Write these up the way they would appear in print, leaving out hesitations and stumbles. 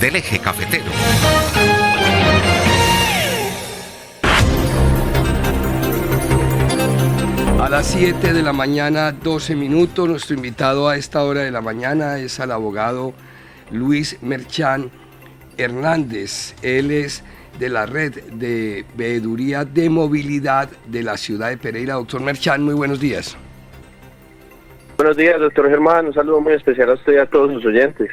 del eje cafetero. A las 7 de la mañana, 12 minutos, nuestro invitado a esta hora de la mañana es el abogado Luis Merchán Hernández. Él es de la red de veeduría de movilidad de la ciudad de Pereira. Doctor Merchán, muy buenos días. Buenos días, doctor Germán. Un saludo muy especial a usted y a todos sus oyentes.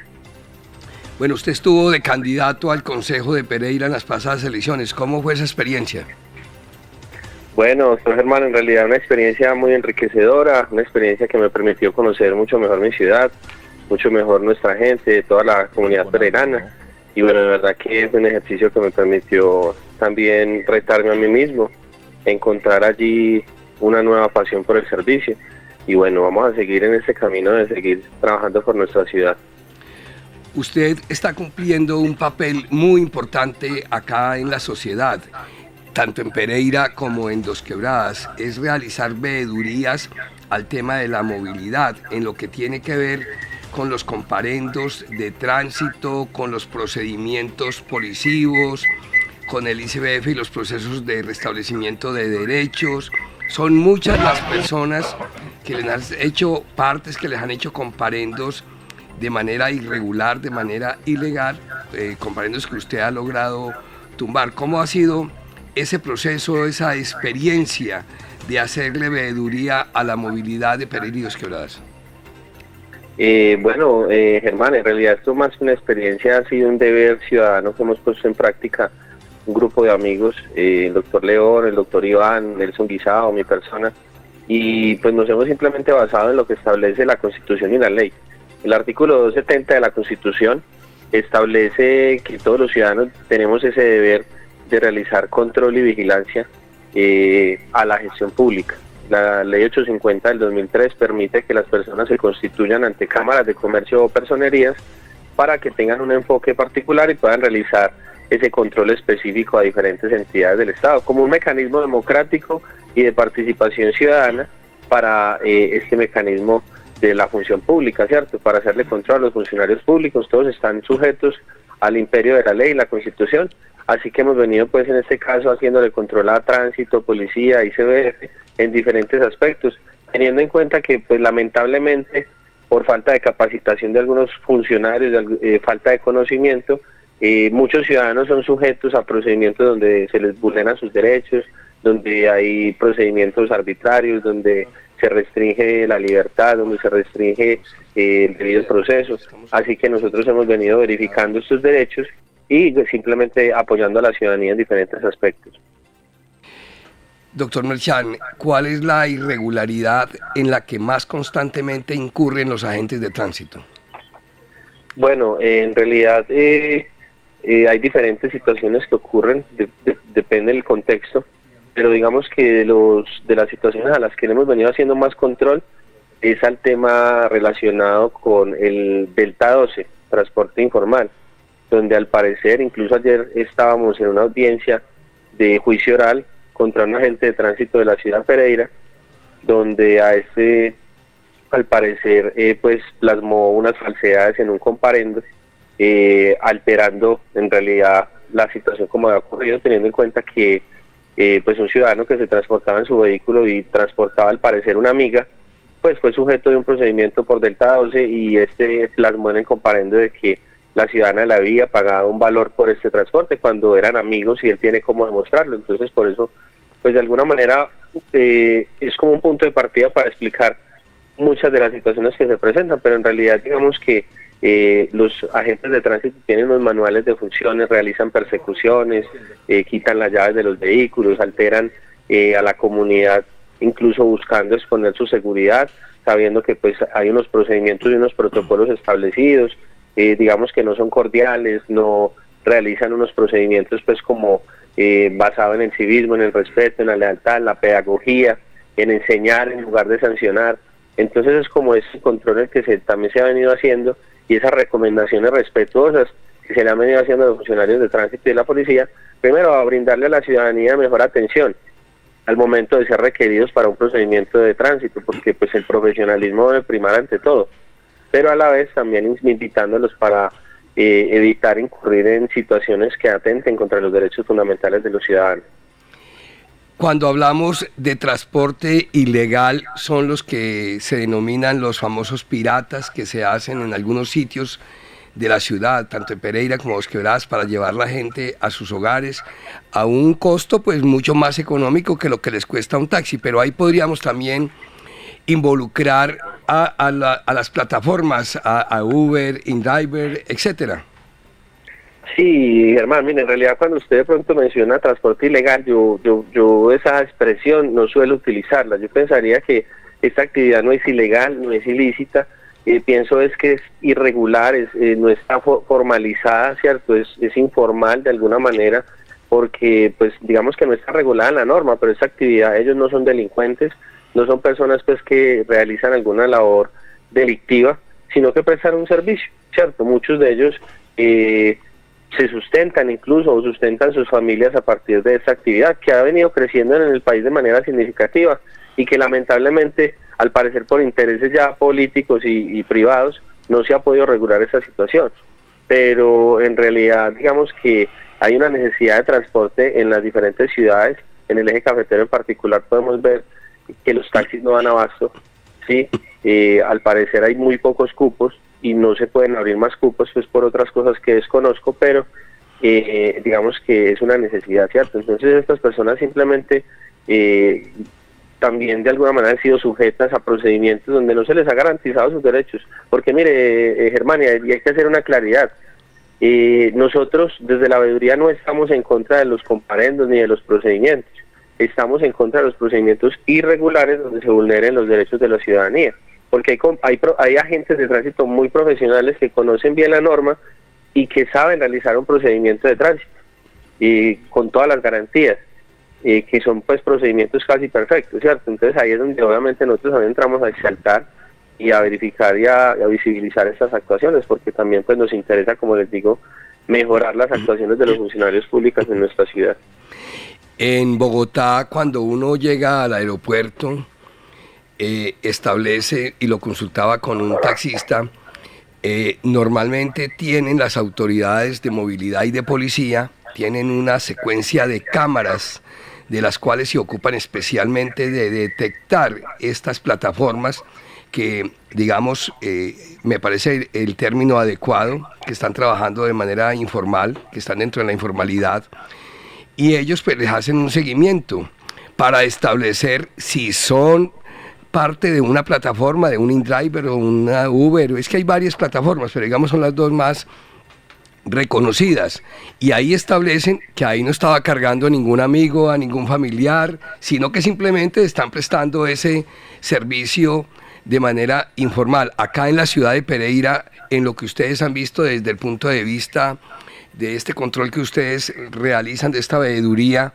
Bueno, usted estuvo de candidato al Consejo de Pereira en las pasadas elecciones. ¿Cómo fue esa experiencia? Bueno, doctor Germán, en realidad una experiencia muy enriquecedora, una experiencia que me permitió conocer mucho mejor mi ciudad, mucho mejor nuestra gente, toda la comunidad pereirana. Y bueno, de verdad que es un ejercicio que me permitió también retarme a mí mismo, encontrar allí una nueva pasión por el servicio. Y bueno, vamos a seguir en ese camino de seguir trabajando por nuestra ciudad. Usted está cumpliendo un papel muy importante acá en la sociedad, tanto en Pereira como en Dos Quebradas, es realizar veedurías al tema de la movilidad, en lo que tiene que ver con los comparendos de tránsito, con los procedimientos policivos, con el ICBF y los procesos de restablecimiento de derechos. Son muchas las personas que les han hecho partes, que les han hecho comparendos de manera irregular, de manera ilegal, comparendos que usted ha logrado tumbar. ¿Cómo ha sido ese proceso, esa experiencia de hacerle veeduría a la movilidad de Pereira y Dos Quebradas? Bueno, Germán, en realidad esto más que una experiencia ha sido un deber ciudadano que hemos puesto en práctica un grupo de amigos, el doctor León, el doctor Iván, Nelson Guisao, mi persona, y pues nos hemos simplemente basado en lo que establece la Constitución y la ley. El artículo 270 de la Constitución establece que todos los ciudadanos tenemos ese deber de realizar control y vigilancia a la gestión pública. La ley 850 del 2003 permite que las personas se constituyan ante cámaras de comercio o personerías para que tengan un enfoque particular y puedan realizar ese control específico a diferentes entidades del Estado, como un mecanismo democrático y de participación ciudadana para este mecanismo de la función pública, ¿cierto? Para hacerle control a los funcionarios públicos, todos están sujetos al imperio de la ley y la Constitución, así que hemos venido pues en este caso haciéndole control a tránsito, policía, ICBF, en diferentes aspectos, teniendo en cuenta que pues lamentablemente por falta de capacitación de algunos funcionarios, falta de conocimiento, muchos ciudadanos son sujetos a procedimientos donde se les vulneran sus derechos, donde hay procedimientos arbitrarios, donde se restringe la libertad, donde se restringe el debido proceso. Así que nosotros hemos venido verificando estos derechos y simplemente apoyando a la ciudadanía en diferentes aspectos. Doctor Merchán, ¿cuál es la irregularidad en la que más constantemente incurren los agentes de tránsito? Bueno, en realidad hay diferentes situaciones que ocurren, depende del contexto, pero digamos que de las situaciones a las que hemos venido haciendo más control es al tema relacionado con el Delta 12, transporte informal, donde al parecer, incluso ayer estábamos en una audiencia de juicio oral contra un agente de tránsito de la ciudad de Pereira, donde a este, al parecer, pues plasmó unas falsedades en un comparendo, alterando en realidad la situación como había ocurrido, teniendo en cuenta que pues un ciudadano que se transportaba en su vehículo y transportaba al parecer una amiga, pues fue sujeto de un procedimiento por Delta 12 y este plasmó en el comparendo de que la ciudadana le había pagado un valor por este transporte cuando eran amigos y él tiene cómo demostrarlo. Entonces por eso, pues de alguna manera es como un punto de partida para explicar muchas de las situaciones que se presentan, pero en realidad digamos que los agentes de tránsito tienen unos manuales de funciones, realizan persecuciones, quitan las llaves de los vehículos, alteran a la comunidad, incluso buscando exponer su seguridad, sabiendo que pues hay unos procedimientos y unos protocolos establecidos, digamos que no son cordiales, no realizan unos procedimientos pues como basado en el civismo, en el respeto, en la lealtad, en la pedagogía, en enseñar en lugar de sancionar. Entonces es como ese control el que también se ha venido haciendo y esas recomendaciones respetuosas que se le han venido haciendo a los funcionarios de tránsito y de la policía, primero a brindarle a la ciudadanía mejor atención al momento de ser requeridos para un procedimiento de tránsito, porque pues el profesionalismo debe primar ante todo, pero a la vez también invitándolos para evitar incurrir en situaciones que atenten contra los derechos fundamentales de los ciudadanos. Cuando hablamos de transporte ilegal, son los que se denominan los famosos piratas que se hacen en algunos sitios de la ciudad, tanto en Pereira como en Dos Quebradas, para llevar la gente a sus hogares a un costo pues mucho más económico que lo que les cuesta un taxi, pero ahí podríamos también involucrar a las plataformas, a Uber, InDriver, etcétera. Sí, Germán, mire, en realidad cuando usted de pronto menciona transporte ilegal, yo esa expresión no suelo utilizarla. Yo pensaría que esta actividad no es ilegal, no es ilícita. Pienso es que es irregular, no está formalizada, ¿cierto? Es informal de alguna manera, porque pues digamos que no está regulada en la norma, pero esta actividad, ellos no son delincuentes, no son personas pues que realizan alguna labor delictiva, sino que prestan un servicio, ¿cierto? Muchos de ellos se sustentan incluso o sustentan sus familias a partir de esta actividad que ha venido creciendo en el país de manera significativa y que lamentablemente, al parecer por intereses ya políticos y privados, no se ha podido regular esa situación. Pero en realidad digamos que hay una necesidad de transporte en las diferentes ciudades. En el eje cafetero en particular podemos ver que los taxis no dan abasto, ¿sí? Al parecer hay muy pocos cupos y no se pueden abrir más cupos pues por otras cosas que desconozco, pero digamos que es una necesidad, ¿cierto? Entonces estas personas simplemente también de alguna manera han sido sujetas a procedimientos donde no se les ha garantizado sus derechos, porque mire, Germán, y hay que hacer una claridad. Nosotros desde la veeduría no estamos en contra de los comparendos ni de los procedimientos, estamos en contra de los procedimientos irregulares donde se vulneren los derechos de la ciudadanía, porque hay agentes de tránsito muy profesionales que conocen bien la norma y que saben realizar un procedimiento de tránsito y con todas las garantías, que son pues procedimientos casi perfectos, ¿cierto? Entonces ahí es donde obviamente nosotros también entramos a exaltar y a verificar y a visibilizar estas actuaciones, porque también pues nos interesa, como les digo, mejorar las actuaciones de los funcionarios públicos en nuestra ciudad. En Bogotá, cuando uno llega al aeropuerto, establece, y lo consultaba con un taxista, normalmente tienen las autoridades de movilidad y de policía, tienen una secuencia de cámaras de las cuales se ocupan especialmente de detectar estas plataformas que, digamos, me parece el término adecuado, que están trabajando de manera informal, que están dentro de la informalidad, y ellos pues les hacen un seguimiento para establecer si son parte de una plataforma, de un InDriver o una Uber. Es que hay varias plataformas, pero digamos son las dos más reconocidas, y ahí establecen que ahí no estaba cargando a ningún amigo, a ningún familiar, sino que simplemente están prestando ese servicio de manera informal. Acá en la ciudad de Pereira, en lo que ustedes han visto desde el punto de vista de este control que ustedes realizan de esta veeduría,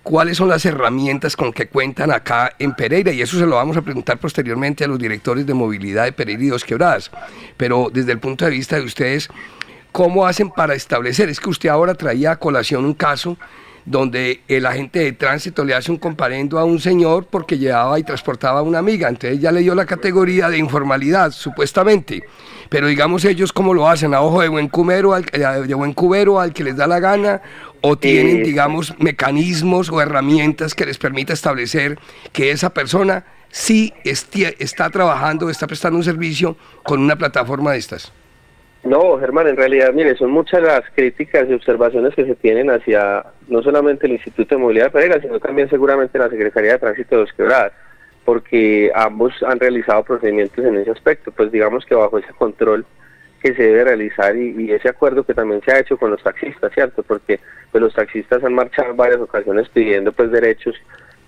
¿cuáles son las herramientas con que cuentan acá en Pereira? Y eso se lo vamos a preguntar posteriormente a los directores de movilidad de Pereira y Dos Quebradas. Pero desde el punto de vista de ustedes, ¿cómo hacen para establecer? Es que usted ahora traía a colación un caso donde el agente de tránsito le hace un comparendo a un señor porque llevaba y transportaba a una amiga, entonces ya le dio la categoría de informalidad, supuestamente. Pero digamos ellos, ¿cómo lo hacen? ¿A ojo de buen cubero, al que les da la gana? ¿O tienen, digamos, mecanismos o herramientas que les permita establecer que esa persona sí está trabajando, está prestando un servicio con una plataforma de estas? No, Germán, en realidad, mire, son muchas las críticas y observaciones que se tienen hacia no solamente el Instituto de Movilidad de Pereira, sino también seguramente la Secretaría de Tránsito de Dos Quebradas, porque ambos han realizado procedimientos en ese aspecto, pues digamos que bajo ese control que se debe realizar y ese acuerdo que también se ha hecho con los taxistas, ¿cierto? Porque pues los taxistas han marchado en varias ocasiones pidiendo pues derechos,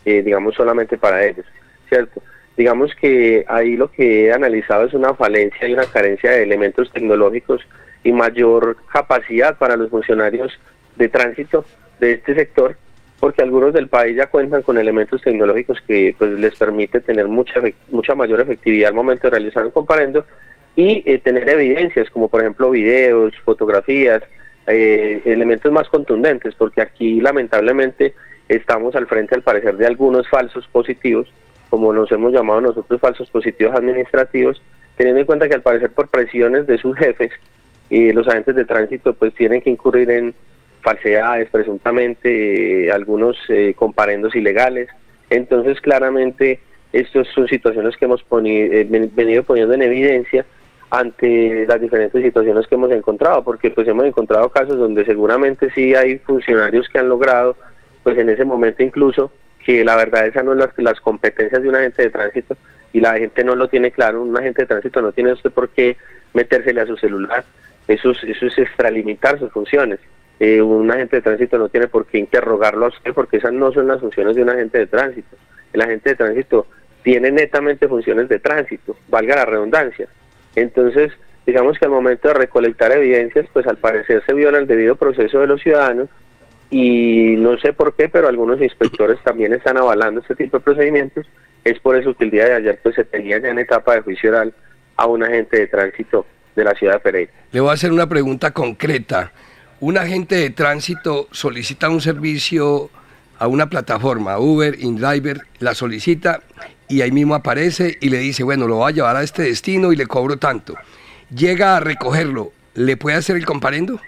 digamos, solamente para ellos, ¿cierto? Digamos que ahí lo que he analizado es una falencia y una carencia de elementos tecnológicos y mayor capacidad para los funcionarios de tránsito de este sector, porque algunos del país ya cuentan con elementos tecnológicos que pues les permite tener mucha mayor efectividad al momento de realizar un comparendo y tener evidencias como por ejemplo videos, fotografías, elementos más contundentes, porque aquí lamentablemente estamos al frente al parecer de algunos falsos positivos, como nos hemos llamado nosotros, falsos positivos administrativos, teniendo en cuenta que al parecer por presiones de sus jefes y los agentes de tránsito pues tienen que incurrir en falsedades, presuntamente, algunos comparendos ilegales. Entonces claramente estas son situaciones que hemos venido poniendo en evidencia ante las diferentes situaciones que hemos encontrado, porque pues hemos encontrado casos donde seguramente sí hay funcionarios que han logrado, pues en ese momento incluso, que la verdad esas no son las competencias de un agente de tránsito, y la gente no lo tiene claro. Un agente de tránsito no tiene usted por qué metérsele a su celular, eso es extralimitar sus funciones. Un agente de tránsito no tiene por qué interrogarlo a usted, porque esas no son las funciones de un agente de tránsito. El agente de tránsito tiene netamente funciones de tránsito, valga la redundancia. Entonces, digamos que al momento de recolectar evidencias, pues al parecer se viola el debido proceso de los ciudadanos, y no sé por qué, pero algunos inspectores también están avalando este tipo de procedimientos. Es por eso que el día de ayer pues se tenía ya en etapa de juicio oral a un agente de tránsito de la ciudad de Pereira. Le voy a hacer una pregunta concreta. Un agente de tránsito solicita un servicio a una plataforma, Uber, InDriver, la solicita y ahí mismo aparece y le dice, bueno, lo voy a llevar a este destino y le cobro tanto. Llega a recogerlo, ¿le puede hacer el comparendo?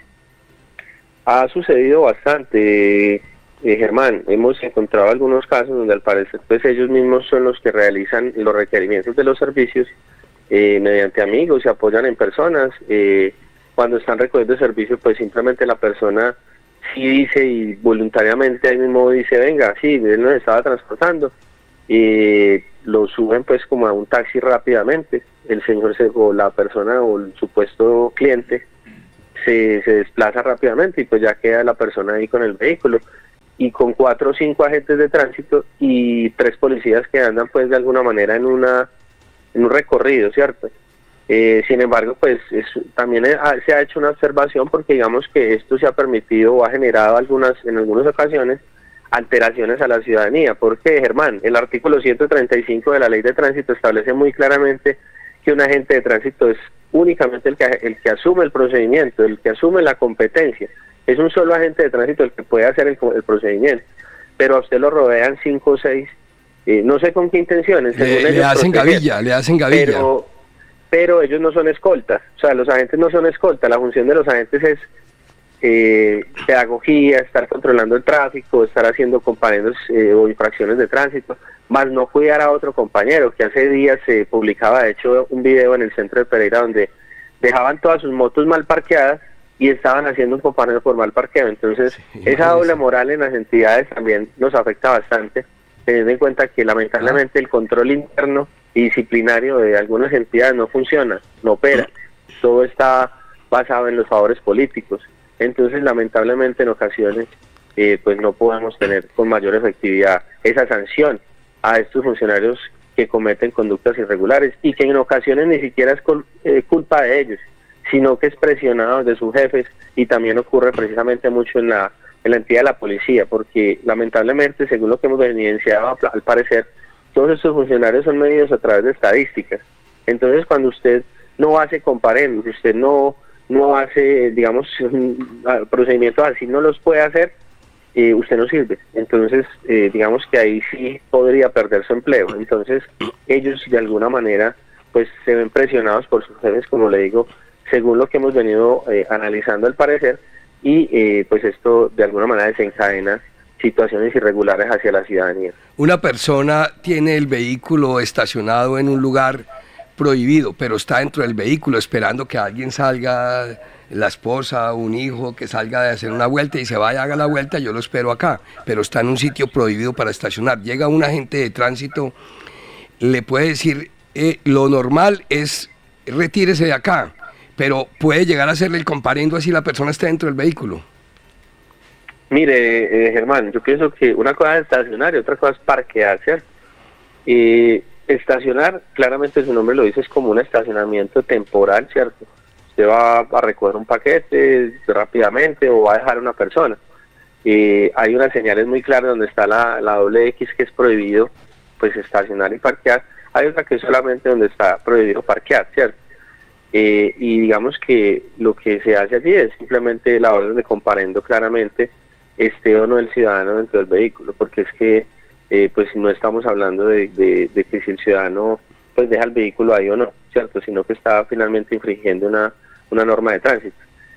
Ha sucedido bastante, Germán. Hemos encontrado algunos casos donde al parecer pues ellos mismos son los que realizan los requerimientos de los servicios mediante amigos, se apoyan en personas. Cuando están recogiendo el servicio, pues simplemente la persona sí dice y voluntariamente ahí mismo dice, venga, sí, él nos estaba transportando, y lo suben pues como a un taxi rápidamente. El señor o la persona o el supuesto cliente se desplaza rápidamente y pues ya queda la persona ahí con el vehículo, y con 4 o 5 agentes de tránsito y 3 policías que andan pues de alguna manera en un recorrido, ¿cierto? Sin embargo, pues también se ha hecho una observación, porque digamos que esto se ha permitido o ha generado en algunas ocasiones alteraciones a la ciudadanía. Porque, Germán, el artículo 135 de la Ley de Tránsito establece muy claramente que un agente de tránsito es únicamente el que asume el procedimiento, el que asume la competencia. Es un solo agente de tránsito el que puede hacer el procedimiento, pero a usted lo rodean 5 o 6, no sé con qué intenciones. Le hacen gavilla. Pero ellos no son escoltas, o sea, los agentes no son escoltas. La función de los agentes es pedagogía, estar controlando el tráfico, estar haciendo comparendos o infracciones de tránsito, más no cuidar a otro compañero, que hace días se publicaba de hecho un video en el centro de Pereira donde dejaban todas sus motos mal parqueadas y estaban haciendo un comparendo por mal parqueo. Entonces esa doble moral en las entidades también nos afecta bastante, teniendo en cuenta que lamentablemente el control interno y disciplinario de algunas entidades no funciona, no opera, todo está basado en los favores políticos. Entonces lamentablemente en ocasiones pues no podemos tener con mayor efectividad esa sanción a estos funcionarios que cometen conductas irregulares, y que en ocasiones ni siquiera es culpa de ellos, sino que es presionado de sus jefes. Y también ocurre precisamente mucho en la entidad de la policía, porque lamentablemente, según lo que hemos evidenciado, al parecer todos estos funcionarios son medidos a través de estadísticas. Entonces cuando usted no hace comparendos, usted no hace, digamos, procedimientos así, no los puede hacer, usted no sirve. Entonces digamos que ahí sí podría perder su empleo. Entonces ellos de alguna manera pues se ven presionados por sus jefes, como le digo, según lo que hemos venido analizando al parecer, y pues esto de alguna manera desencadena situaciones irregulares hacia la ciudadanía. Una persona tiene el vehículo estacionado en un lugar prohibido, pero está dentro del vehículo esperando que alguien salga, la esposa, un hijo, que salga de hacer una vuelta y se vaya, haga la vuelta, yo lo espero acá, pero está en un sitio prohibido para estacionar. Llega un agente de tránsito, le puede decir, lo normal es retírese de acá, pero puede llegar a hacerle el comparendo así la persona está dentro del vehículo. Mire, Germán, yo pienso que una cosa es estacionar y otra cosa es parquear, ¿cierto? Estacionar, claramente su nombre lo dice, es como un estacionamiento temporal, ¿cierto? Usted va a recoger un paquete rápidamente o va a dejar a una persona. Hay unas señales muy claras donde está la doble X, que es prohibido pues estacionar y parquear. Hay otra que es solamente donde está prohibido parquear, ¿cierto? Y digamos que lo que se hace allí es simplemente la orden de comparendo claramente esté o no el ciudadano dentro del vehículo, porque es que pues no estamos hablando de que si el ciudadano pues deja el vehículo ahí o no, ¿cierto? Sino que está finalmente infringiendo una norma de tránsito.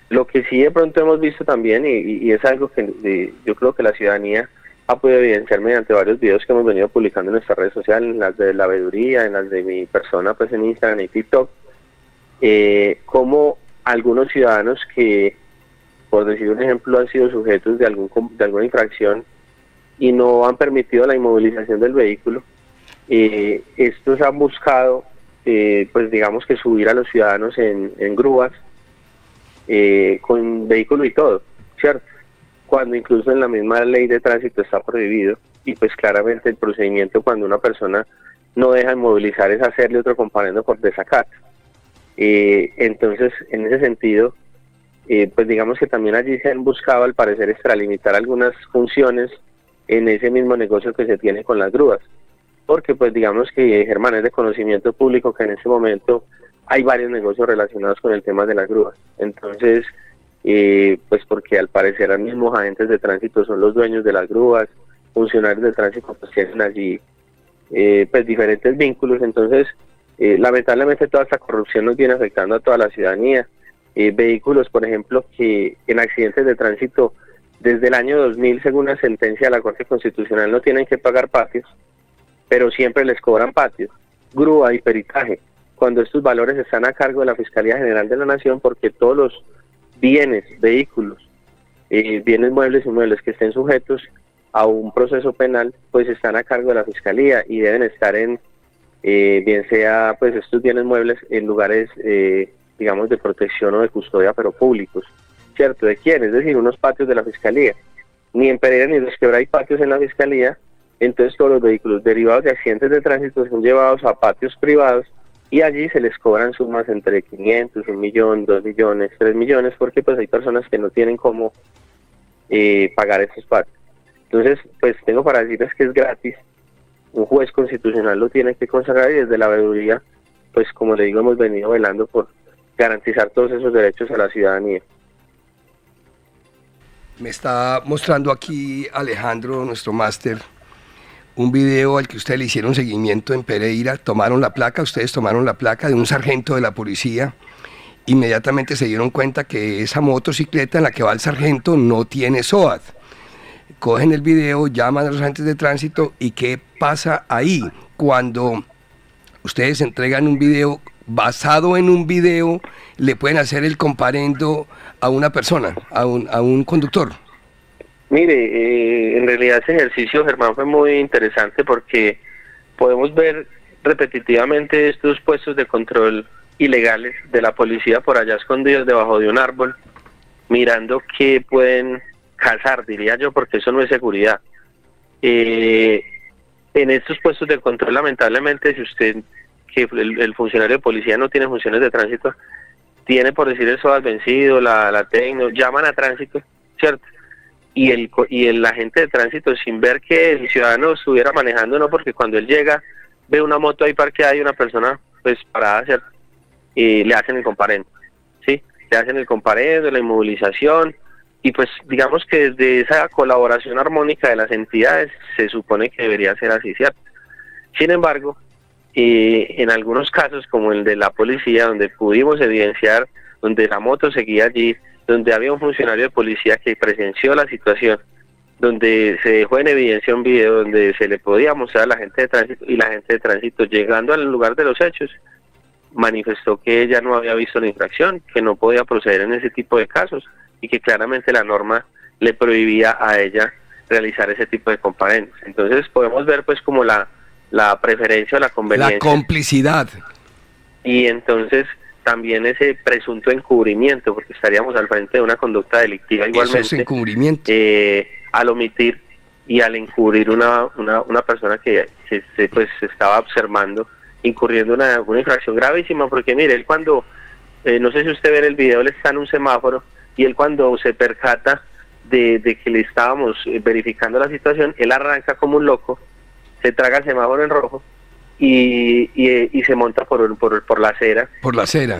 Lo que sí de pronto hemos visto también, y es algo que yo creo que la ciudadanía ha podido evidenciar mediante varios videos que hemos venido publicando en nuestras redes sociales, en las de la veeduría, en las de mi persona pues en Instagram y TikTok, como algunos ciudadanos que, por decir un ejemplo, han sido sujetos de alguna infracción y no han permitido la inmovilización del vehículo. Estos han buscado, pues digamos que subir a los ciudadanos en grúas, con vehículo y todo, ¿cierto? Cuando incluso en la misma ley de tránsito está prohibido, y pues claramente el procedimiento cuando una persona no deja inmovilizar es hacerle otro comparendo por desacato. Entonces, en ese sentido, pues digamos que también allí se han buscado al parecer extralimitar algunas funciones en ese mismo negocio que se tiene con las grúas, porque pues digamos que, Germán, es de conocimiento público que en este momento hay varios negocios relacionados con el tema de las grúas. Entonces, pues porque al parecer los mismos agentes de tránsito son los dueños de las grúas, funcionarios de tránsito pues tienen allí pues diferentes vínculos. Entonces, lamentablemente toda esta corrupción nos viene afectando a toda la ciudadanía. Vehículos, por ejemplo, que en accidentes de tránsito desde el año 2000, según una sentencia de la Corte Constitucional, no tienen que pagar patios, pero siempre les cobran patios, grúa y peritaje, cuando estos valores están a cargo de la Fiscalía General de la Nación, porque todos los bienes, vehículos, bienes muebles y inmuebles que estén sujetos a un proceso penal, pues están a cargo de la Fiscalía y deben estar en, bien sea pues estos bienes muebles en lugares, digamos, de protección o de custodia, pero públicos, ¿cierto? ¿De quién? Es decir, unos patios de la Fiscalía. Ni en Pereira ni en Dos Quebradas hay patios en la Fiscalía, entonces todos los vehículos derivados de accidentes de tránsito son llevados a patios privados y allí se les cobran sumas entre 500, 1 millón, 2 millones, 3 millones, porque pues hay personas que no tienen cómo pagar esos patios. Entonces, pues tengo para decirles que es gratis, un juez constitucional lo tiene que consagrar y desde la veeduría, pues como le digo, hemos venido velando por garantizar todos esos derechos a la ciudadanía. Me está mostrando aquí Alejandro, nuestro máster, un video al que ustedes le hicieron seguimiento en Pereira. Ustedes tomaron la placa de un sargento de la policía. Inmediatamente se dieron cuenta que esa motocicleta en la que va el sargento no tiene SOAT. Cogen el video, llaman a los agentes de tránsito y ¿qué pasa ahí? Cuando ustedes entregan un video, basado en un video, le pueden hacer el comparendo a una persona, a un conductor. Mire, en realidad ese ejercicio, Germán, fue muy interesante porque podemos ver repetitivamente estos puestos de control ilegales de la policía por allá escondidos debajo de un árbol, mirando qué pueden cazar, diría yo, porque eso no es seguridad. En estos puestos de control, lamentablemente, si usted, que el funcionario de policía no tiene funciones de tránsito, tiene, por decir, el SOAT vencido, la tecno, llaman a tránsito, ¿cierto? Y el agente de tránsito, sin ver que el ciudadano estuviera manejando, no, porque cuando él llega, ve una moto ahí parqueada y una persona pues parada, ¿cierto? Y le hacen el comparendo, ¿sí? Le hacen el comparendo, la inmovilización, y pues digamos que desde esa colaboración armónica de las entidades se supone que debería ser así, ¿cierto? Sin embargo, en algunos casos, como el de la policía, donde pudimos evidenciar, donde la moto seguía allí, donde había un funcionario de policía que presenció la situación, donde se dejó en evidencia un video donde se le podía mostrar a la gente de tránsito, y la gente de tránsito, llegando al lugar de los hechos, manifestó que ella no había visto la infracción, que no podía proceder en ese tipo de casos y que claramente la norma le prohibía a ella realizar ese tipo de comparendos. Entonces podemos ver pues como la preferencia o la conveniencia. La complicidad. Y entonces también ese presunto encubrimiento, porque estaríamos al frente de una conducta delictiva igualmente. Eso es encubrimiento. Al omitir y al encubrir una persona que se pues estaba observando, incurriendo una infracción gravísima, porque mire, él cuando, no sé si usted ve en el video, él está en un semáforo, y él cuando se percata de que le estábamos verificando la situación, él arranca como un loco, se traga el semáforo en rojo, y se monta por la acera. Por la acera.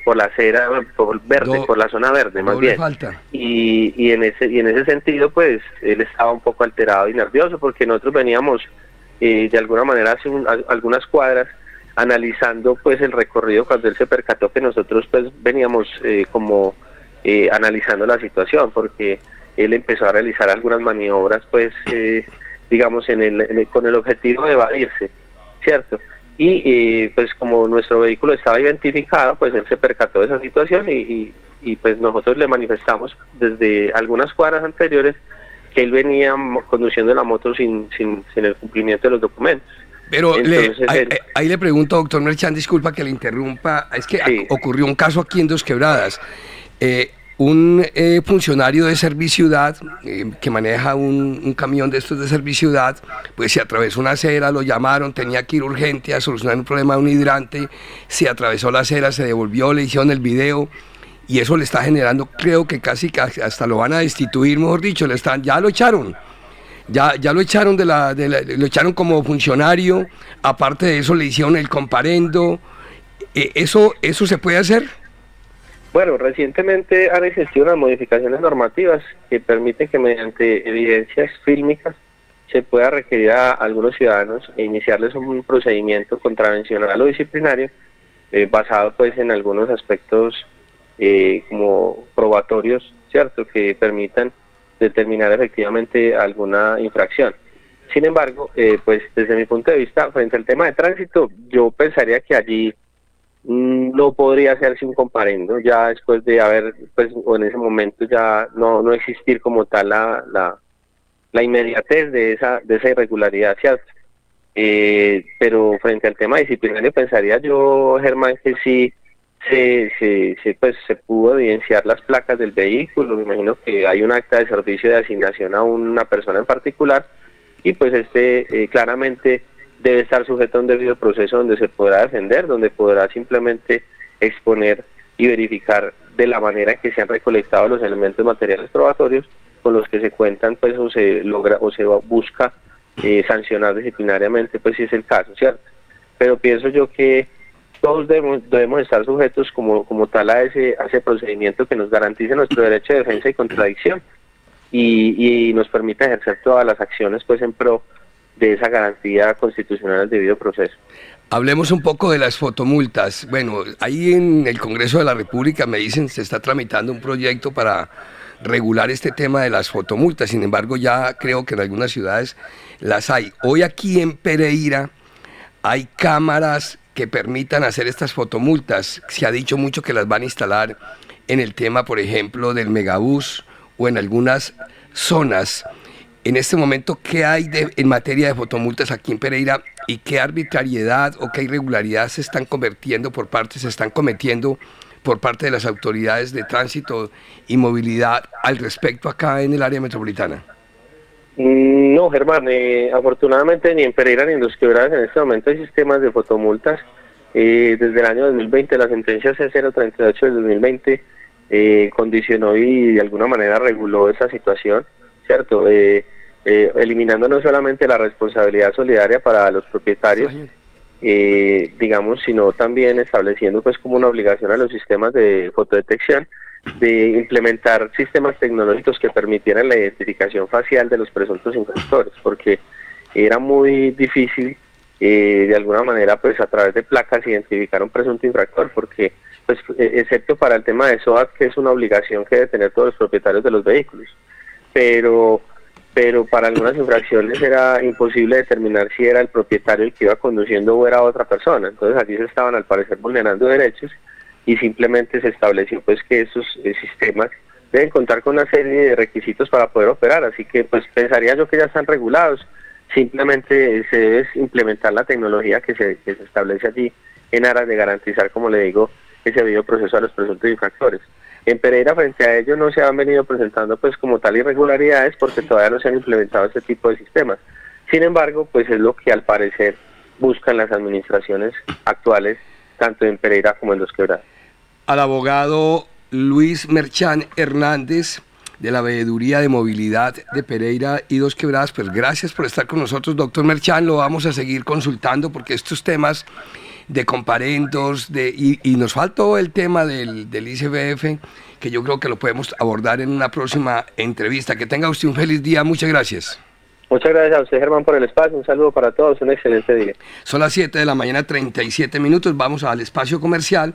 Por la acera, por verde, por la zona verde, más bien. Falta. Y en ese sentido, pues, él estaba un poco alterado y nervioso, porque nosotros veníamos, de alguna manera, hace algunas cuadras, analizando pues el recorrido cuando él se percató que nosotros pues veníamos analizando la situación, porque él empezó a realizar algunas maniobras pues digamos con el objetivo de evadirse, ¿cierto? Y pues como nuestro vehículo estaba identificado, pues él se percató de esa situación y pues nosotros le manifestamos desde algunas cuadras anteriores que él venía conduciendo la moto sin el cumplimiento de los documentos. Pero ahí le pregunto, doctor Merchán, disculpa que le interrumpa, es que sí, ocurrió un caso aquí en Dos Quebradas. Un funcionario de Serviciudad que maneja un camión de estos de Serviciudad, pues se atravesó una acera, lo llamaron, tenía que ir urgente a solucionar un problema de un hidrante, se atravesó la acera, se devolvió, le hicieron el video y eso le está generando, creo que casi hasta lo van a destituir, mejor dicho, ya lo echaron. Ya lo echaron lo echaron como funcionario, aparte de eso le hicieron el comparendo. ¿Eso se puede hacer? Bueno, recientemente han existido unas modificaciones normativas que permiten que mediante evidencias fílmicas se pueda requerir a algunos ciudadanos e iniciarles un procedimiento contravencional o disciplinario basado pues en algunos aspectos como probatorios, ¿cierto?, que permitan determinar efectivamente alguna infracción. Sin embargo, pues desde mi punto de vista, frente al tema de tránsito, yo pensaría que allí no podría hacerse un comparendo, ya después de haber, pues, o en ese momento ya no existir como tal la inmediatez de esa irregularidad, ¿cierto? Pero frente al tema disciplinario pensaría yo, Germán, que sí se pudo evidenciar las placas del vehículo. Me imagino que hay un acta de servicio de asignación a una persona en particular y pues claramente debe estar sujeto a un debido proceso donde se podrá defender, donde podrá simplemente exponer y verificar de la manera en que se han recolectado los elementos materiales probatorios con los que se cuentan, pues, o se logra o se busca sancionar disciplinariamente, pues, si es el caso, ¿cierto? Pero pienso yo que todos debemos estar sujetos como tal a ese procedimiento que nos garantice nuestro derecho de defensa y contradicción y nos permita ejercer todas las acciones, pues, en pro de esa garantía constitucional del debido proceso. Hablemos un poco de las fotomultas. Bueno, ahí en el Congreso de la República me dicen se está tramitando un proyecto para regular este tema de las fotomultas. Sin embargo, ya creo que en algunas ciudades las hay. Hoy aquí en Pereira hay cámaras que permitan hacer estas fotomultas. Se ha dicho mucho que las van a instalar en el tema, por ejemplo, del megabús o en algunas zonas. En este momento, ¿qué hay en materia de fotomultas aquí en Pereira y qué arbitrariedad o qué irregularidad se están cometiendo por parte de las autoridades de tránsito y movilidad al respecto acá en el área metropolitana? No, Germán, afortunadamente ni en Pereira ni en Dos Quebradas en este momento hay sistemas de fotomultas. Desde el año 2020 la sentencia C038 del 2020 condicionó y de alguna manera reguló esa situación, ¿cierto? Eliminando no solamente la responsabilidad solidaria para los propietarios, digamos, sino también estableciendo pues como una obligación a los sistemas de fotodetección de implementar sistemas tecnológicos que permitieran la identificación facial de los presuntos infractores, porque era muy difícil de alguna manera pues a través de placas identificar un presunto infractor, porque pues excepto para el tema de SOAT, que es una obligación que deben tener todos los propietarios de los vehículos, pero para algunas infracciones era imposible determinar si era el propietario el que iba conduciendo o era otra persona. Entonces allí se estaban al parecer vulnerando derechos y simplemente se estableció pues que esos sistemas deben contar con una serie de requisitos para poder operar, así que pues pensaría yo que ya están regulados, simplemente se debe implementar la tecnología que se establece allí en aras de garantizar, como le digo, ese debido proceso a los presuntos infractores. En Pereira, frente a ello, no se han venido presentando pues como tal irregularidades porque todavía no se han implementado este tipo de sistemas. Sin embargo, pues es lo que al parecer buscan las administraciones actuales, tanto en Pereira como en Dos Quebradas. Al abogado Luis Merchán Hernández, de la Veeduría de Movilidad de Pereira y Dos Quebradas, pues gracias por estar con nosotros, doctor Merchán. Lo vamos a seguir consultando porque estos temas de comparendos y nos faltó el tema del ICBF, que yo creo que lo podemos abordar en una próxima entrevista. Que tenga usted un feliz día, muchas gracias. Muchas gracias a usted, Germán, por el espacio. Un saludo para todos. Un excelente día. Son las 7 de la mañana, 37 minutos. Vamos al espacio comercial.